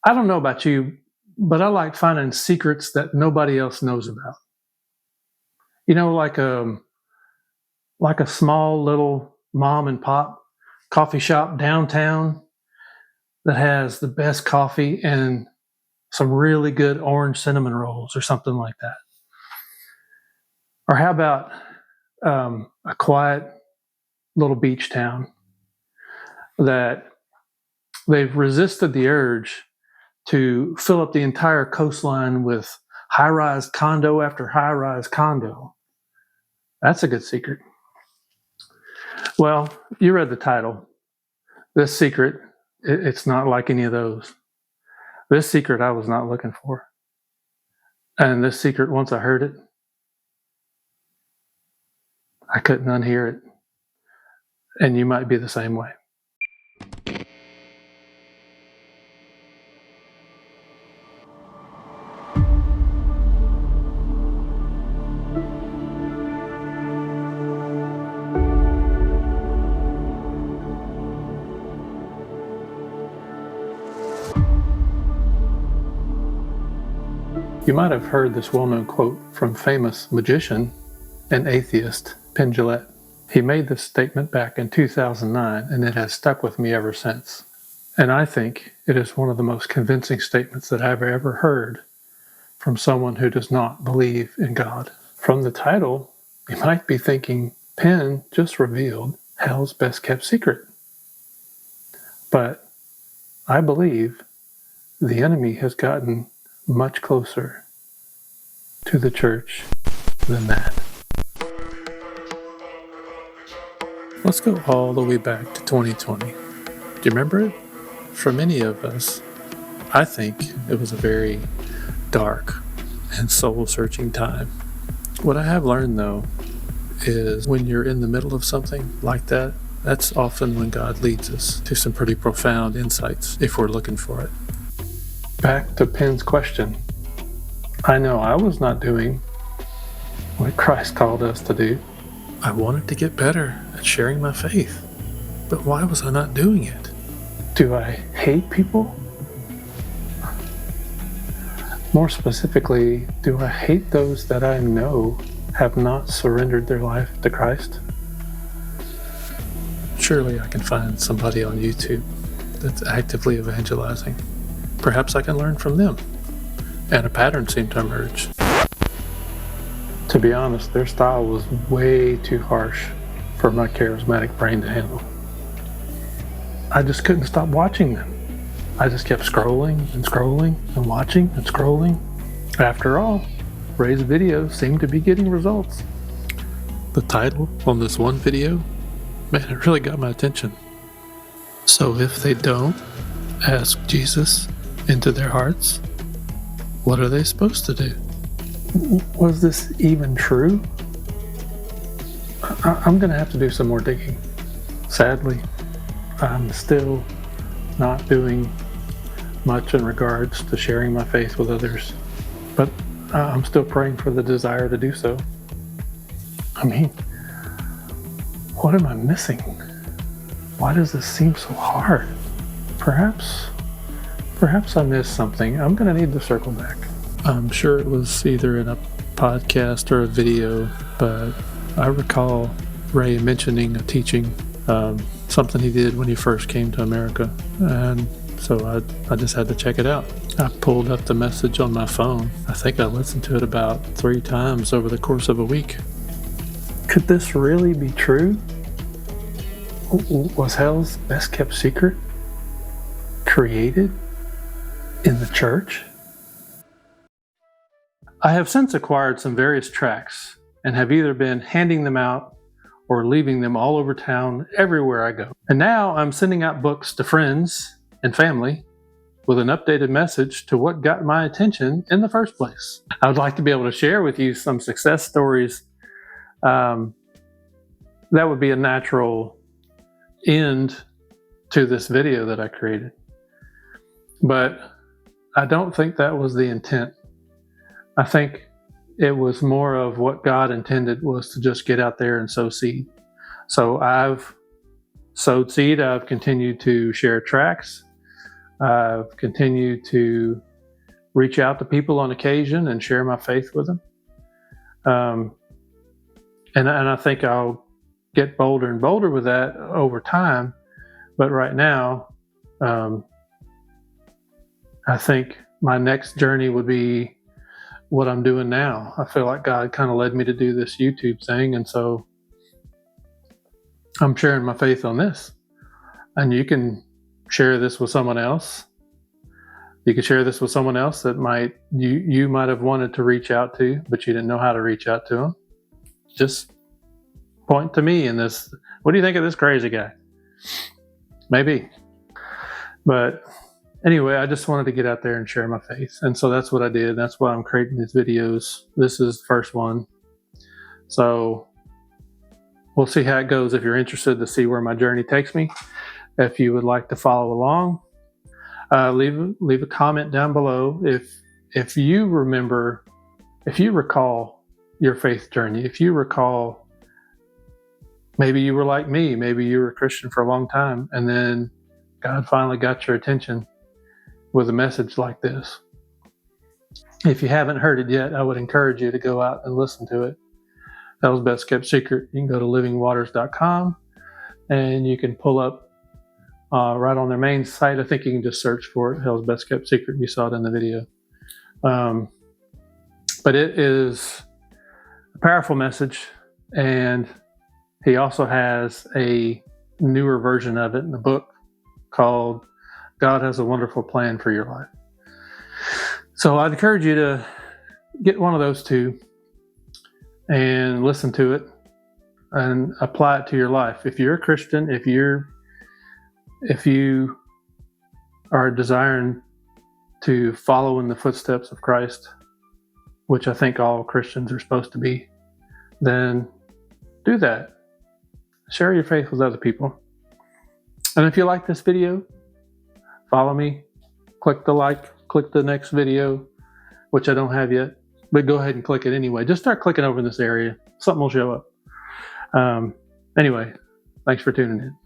I don't know about you, but I like finding secrets that nobody else knows about. You know, like a small little mom and pop coffee shop downtown that has the best coffee and some really good orange cinnamon rolls or something like that. Or how about a quiet little beach town that they've resisted the urge to fill up the entire coastline with high-rise condo after high-rise condo. That's a good secret. Well, you read the title. This secret, it's not like any of those. This secret I was not looking for. And this secret, once I heard it, I couldn't unhear it. And you might be the same way. You might have heard this well-known quote from famous magician and atheist Penn Jillette. He made this statement back in 2009, and it has stuck with me ever since. And I think it is one of the most convincing statements that I've ever heard from someone who does not believe in God. From the title, you might be thinking Penn just revealed hell's best kept secret. But I believe the enemy has gotten much closer to the church than that. Let's go all the way back to 2020. Do you remember it? For many of us, I think it was a very dark and soul-searching time. What I have learned, though, is when you're in the middle of something like that, that's often when God leads us to some pretty profound insights if we're looking for it. Back to Penn's question. I know I was not doing what Christ called us to do. I wanted to get better at sharing my faith, but why was I not doing it? Do I hate people? More specifically, do I hate those that I know have not surrendered their life to Christ? Surely I can find somebody on YouTube that's actively evangelizing. Perhaps I can learn from them. And a pattern seemed to emerge. To be honest, their style was way too harsh for my charismatic brain to handle. I just couldn't stop watching them. I just kept scrolling and scrolling and watching and scrolling. After all, Ray's videos seemed to be getting results. The title on this one video, man, it really got my attention. So if they don't ask Jesus into their hearts, what are they supposed to do? Was this even true? I'm going to have to do some more digging. Sadly, I'm still not doing much in regards to sharing my faith with others, but I'm still praying for the desire to do so. I mean, what am I missing? Why does this seem so hard? Perhaps I missed something. I'm going to need to circle back. I'm sure it was either in a podcast or a video, but I recall Ray mentioning a teaching, something he did when he first came to America, and so I just had to check it out. I pulled up the message on my phone. I think I listened to it about 3 times over the course of a week. Could this really be true? Was hell's best kept secret created in the church? I have since acquired some various tracts and have either been handing them out or leaving them all over town everywhere I go. And now I'm sending out books to friends and family with an updated message to what got my attention in the first place. I would like to be able to share with you some success stories. That would be a natural end to this video that I created. But I don't think that was the intent. I think it was more of what God intended was to just get out there and sow seed. So I've sowed seed. I've continued to share tracts. I've continued to reach out to people on occasion and share my faith with them. And I think I'll get bolder and bolder with that over time. But right now, I think my next journey would be what I'm doing now. I feel like God kind of led me to do this YouTube thing. And so I'm sharing my faith on this. And you can share this with someone else. You can share this with someone else that you might have wanted to reach out to, but you didn't know how to reach out to them. Just point to me in this. What do you think of this crazy guy? Maybe. But anyway, I just wanted to get out there and share my faith. And so that's what I did. That's why I'm creating these videos. This is the first one. So we'll see how it goes. If you're interested to see where my journey takes me, if you would like to follow along, leave a comment down below. If you recall your faith journey, if you recall, maybe you were like me, maybe you were a Christian for a long time, and then God finally got your attention with a message like this. If you haven't heard it yet, I would encourage you to go out and listen to it. Hell's Best Kept Secret. You can go to livingwaters.com and you can pull up right on their main site. I think you can just search for it, Hell's Best Kept Secret. You saw it in the video. But it is a powerful message, and he also has a newer version of it in the book called God Has a Wonderful Plan for Your Life. So I'd encourage you to get one of those two and listen to it and apply it to your life. If you're a Christian, if you are desiring to follow in the footsteps of Christ, which I think all Christians are supposed to be, then do that. Share your faith with other people. And if you like this video, follow me, click the like, click the next video, which I don't have yet, but go ahead and click it anyway. Just start clicking over in this area. Something will show up. Anyway, thanks for tuning in.